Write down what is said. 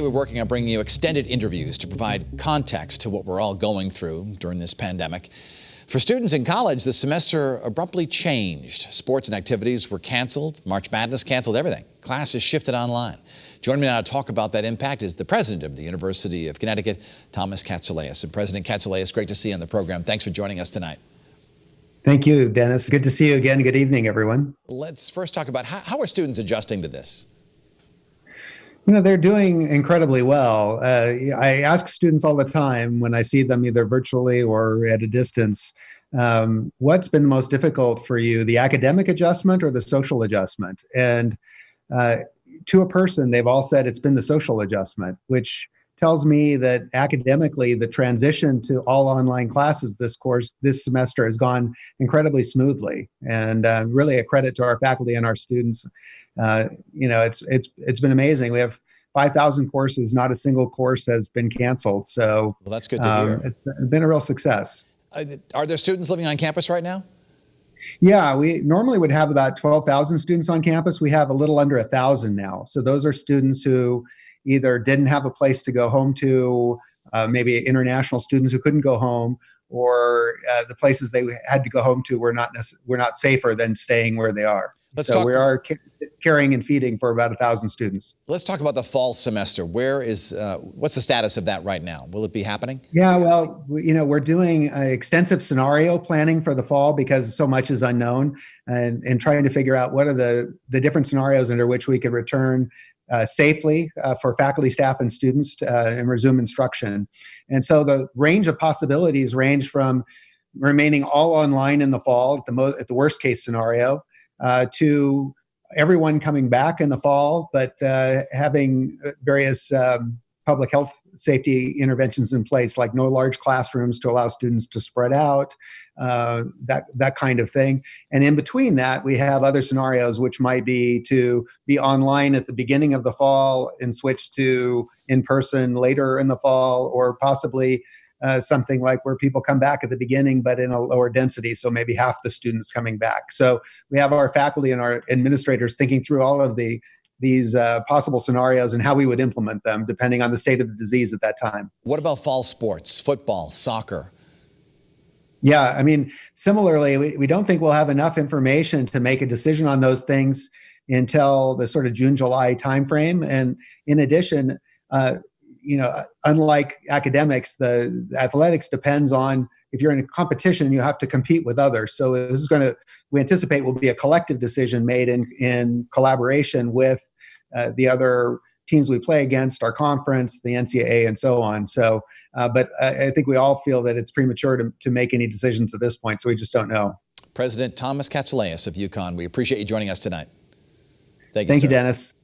We're working on bringing you extended interviews to provide context to what we're all going through during this pandemic. For students in college, the semester abruptly changed. Sports and activities were canceled. March Madness canceled everything. Classes shifted online. Joining me now to talk about that impact is the president of the University of Connecticut, Tom Katsouleas. And President Katsouleas, great to see you on the program. Thanks for joining us tonight. Thank you, Dennis. Good to see you again. Good evening, everyone. Let's first talk about how are students adjusting to this? You know, they're doing incredibly well. I ask students all the time when I see them either virtually or at a distance, what's been most difficult for you, the academic adjustment or the social adjustment? And to a person, they've all said it's been the social adjustment, which tells me that academically, the transition to all online classes this semester has gone incredibly smoothly, and really a credit to our faculty and our students. It's been amazing. We have 5,000 courses. Not a single course has been canceled. So well, that's good to hear. It's been a real success. Are there students living on campus right now? Yeah, we normally would have about 12,000 students on campus. We have a little under 1,000 now. So those are students who either didn't have a place to go home to, maybe international students who couldn't go home, or the places they had to go home to were not safer than staying where they are. We are carrying and feeding for about 1,000 students. Let's talk about the fall semester. What's the status of that right now? Will it be happening? Yeah, well, we're doing extensive scenario planning for the fall because so much is unknown, and trying to figure out what are the different scenarios under which we could return safely for faculty, staff, and students and resume instruction. And so the range of possibilities range from remaining all online in the fall at the worst case scenario, to everyone coming back in the fall, but having various public health safety interventions in place, like no large classrooms to allow students to spread out, that kind of thing. And in between that, we have other scenarios, which might be to be online at the beginning of the fall and switch to in-person later in the fall, or possibly something like where people come back at the beginning, but in a lower density, so maybe half the students coming back. So we have our faculty and our administrators thinking through all of these possible scenarios and how we would implement them, depending on the state of the disease at that time. What about fall sports, football, soccer? Yeah, I mean, similarly, we don't think we'll have enough information to make a decision on those things until the sort of June, July timeframe. And in addition, unlike academics, the athletics depends on, if you're in a competition, you have to compete with others. So this is we anticipate will be a collective decision made in collaboration with the other teams we play against, our conference, the NCAA, and so on. So, but I think we all feel that it's premature to make any decisions at this point, so we just don't know. President Tom Katsouleas of UConn, we appreciate you joining us tonight. Thank you, Dennis.